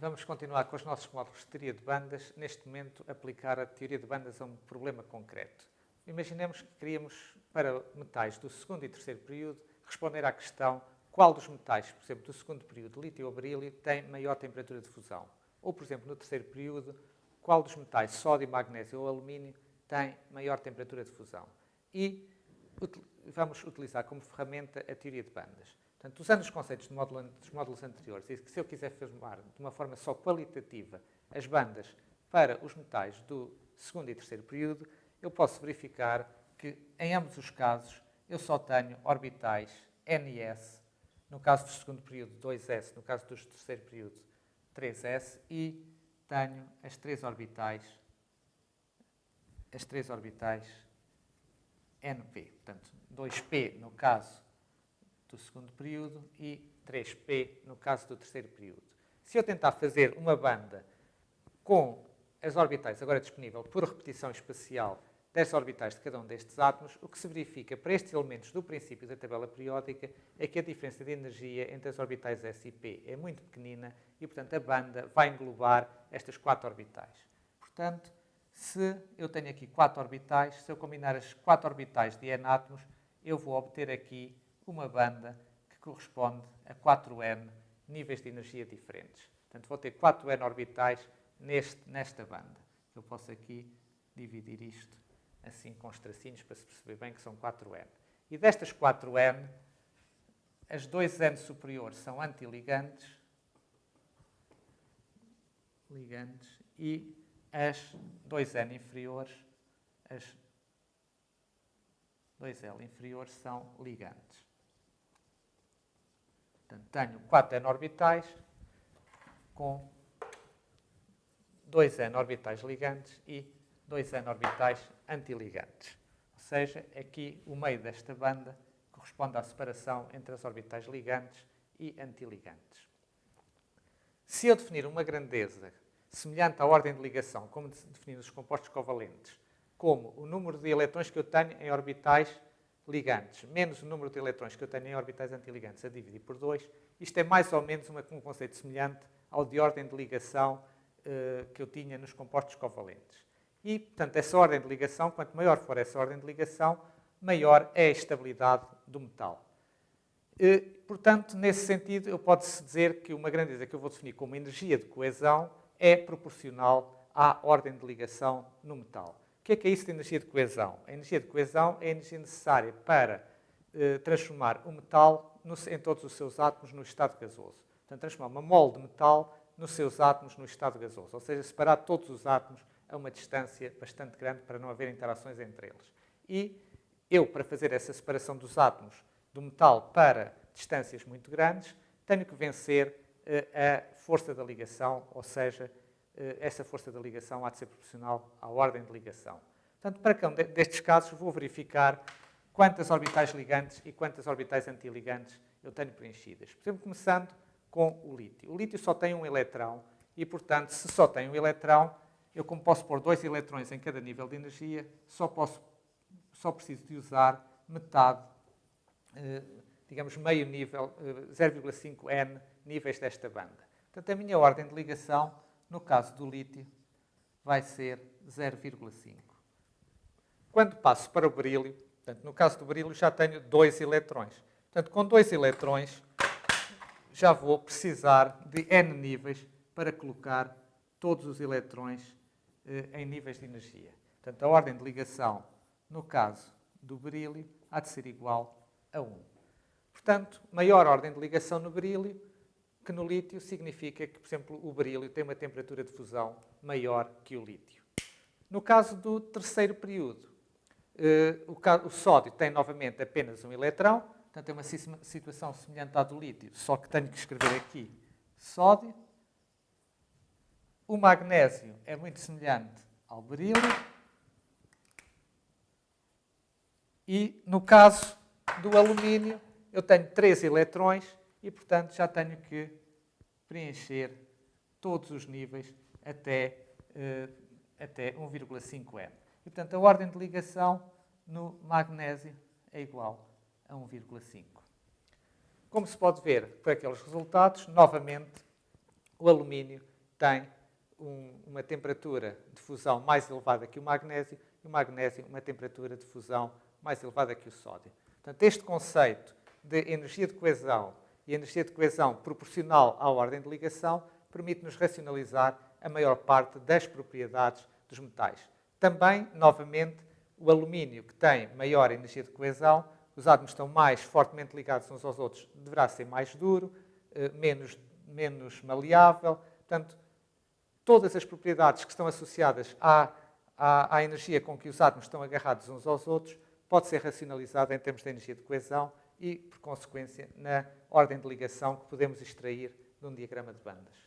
Vamos continuar com os nossos módulos de teoria de bandas. Neste momento, aplicar a teoria de bandas a um problema concreto. Imaginemos que queríamos, para metais do segundo e terceiro período, responder à questão qual dos metais, por exemplo, do segundo período, lítio ou berílio, tem maior temperatura de fusão. Ou, por exemplo, no terceiro período, qual dos metais, sódio, magnésio ou alumínio, tem maior temperatura de fusão. E vamos utilizar como ferramenta a teoria de bandas. Portanto, usando os conceitos dos módulos anteriores, e que se eu quiser formar de uma forma só qualitativa as bandas para os metais do segundo e terceiro período, eu posso verificar que, em ambos os casos, eu só tenho orbitais NS, no caso do segundo período 2s, no caso do terceiro período 3s, e tenho as três orbitais NP. Portanto, 2p no caso do segundo período e 3p no caso do terceiro período. Se eu tentar fazer uma banda com as orbitais agora disponível por repetição espacial das orbitais de cada um destes átomos, o que se verifica para estes elementos do princípio da tabela periódica é que a diferença de energia entre as orbitais S e P é muito pequenina e, portanto, a banda vai englobar estas 4 orbitais. Portanto, se eu tenho aqui 4 orbitais, se eu combinar as 4 orbitais de N átomos, eu vou obter aqui uma banda que corresponde a 4N níveis de energia diferentes. Portanto, vou ter 4N orbitais nesta banda. Eu posso aqui dividir isto assim com os tracinhos para se perceber bem que são 4N. E destas 4N, as 2N superiores são antiligantes e as 2N inferiores, as 2L inferiores são ligantes. Portanto, tenho 4N orbitais com 2N orbitais ligantes e 2N orbitais antiligantes. Ou seja, aqui o meio desta banda corresponde à separação entre as orbitais ligantes e antiligantes. Se eu definir uma grandeza semelhante à ordem de ligação, como definimos os compostos covalentes, como o número de elétrons que eu tenho em orbitais ligantes, menos o número de elétrons que eu tenho em orbitais antiligantes a dividir por 2, isto é mais ou menos um conceito semelhante ao de ordem de ligação que eu tinha nos compostos covalentes. E, portanto, essa ordem de ligação, quanto maior for essa ordem de ligação, maior é a estabilidade do metal. Portanto, nesse sentido, pode-se dizer que uma grandeza que eu vou definir como energia de coesão é proporcional à ordem de ligação no metal. O que é isso de energia de coesão? A energia de coesão é a energia necessária para transformar o metal em todos os seus átomos no estado gasoso. Portanto, transformar uma mole de metal nos seus átomos no estado gasoso. Ou seja, separar todos os átomos a uma distância bastante grande para não haver interações entre eles. E eu, para fazer essa separação dos átomos do metal para distâncias muito grandes, tenho que vencer a força da ligação, ou seja, essa força da ligação há de ser proporcional à ordem de ligação. Portanto, para cada um destes casos, vou verificar quantas orbitais ligantes e quantas orbitais antiligantes eu tenho preenchidas. Por exemplo, começando com o lítio. O lítio só tem um eletrão e, portanto, se só tem um eletrão, eu, como posso pôr 2 eletrões em cada nível de energia, só preciso de usar metade, digamos, meio nível, 0,5 N níveis desta banda. Portanto, a minha ordem de ligação, no caso do lítio, vai ser 0,5. Quando passo para o berílio, portanto, no caso do berílio já tenho 2 eletrões. Portanto, com 2 eletrões já vou precisar de N níveis para colocar todos os eletrões em níveis de energia. Portanto, a ordem de ligação, no caso do berílio, há de ser igual a 1. Portanto, maior ordem de ligação no berílio que no lítio significa que, por exemplo, o berílio tem uma temperatura de fusão maior que o lítio. No caso do terceiro período, o sódio tem novamente apenas um eletrão, portanto é uma situação semelhante à do lítio, só que tenho que escrever aqui sódio. O magnésio é muito semelhante ao berílio. E no caso do alumínio, eu tenho 3 eletrões e, portanto, já tenho que preencher todos os níveis até 1,5 N. E, portanto, a ordem de ligação no magnésio é igual a 1,5. Como se pode ver por aqueles resultados, novamente, o alumínio tem uma temperatura de fusão mais elevada que o magnésio e o magnésio uma temperatura de fusão mais elevada que o sódio. Portanto, este conceito de energia de coesão e energia de coesão proporcional à ordem de ligação permite-nos racionalizar a maior parte das propriedades dos metais. Também, novamente, o alumínio, que tem maior energia de coesão, os átomos estão mais fortemente ligados uns aos outros, deverá ser mais duro, menos maleável. Portanto, todas as propriedades que estão associadas à energia com que os átomos estão agarrados uns aos outros pode ser racionalizada em termos de energia de coesão e, por consequência, na ordem de ligação que podemos extrair de um diagrama de bandas.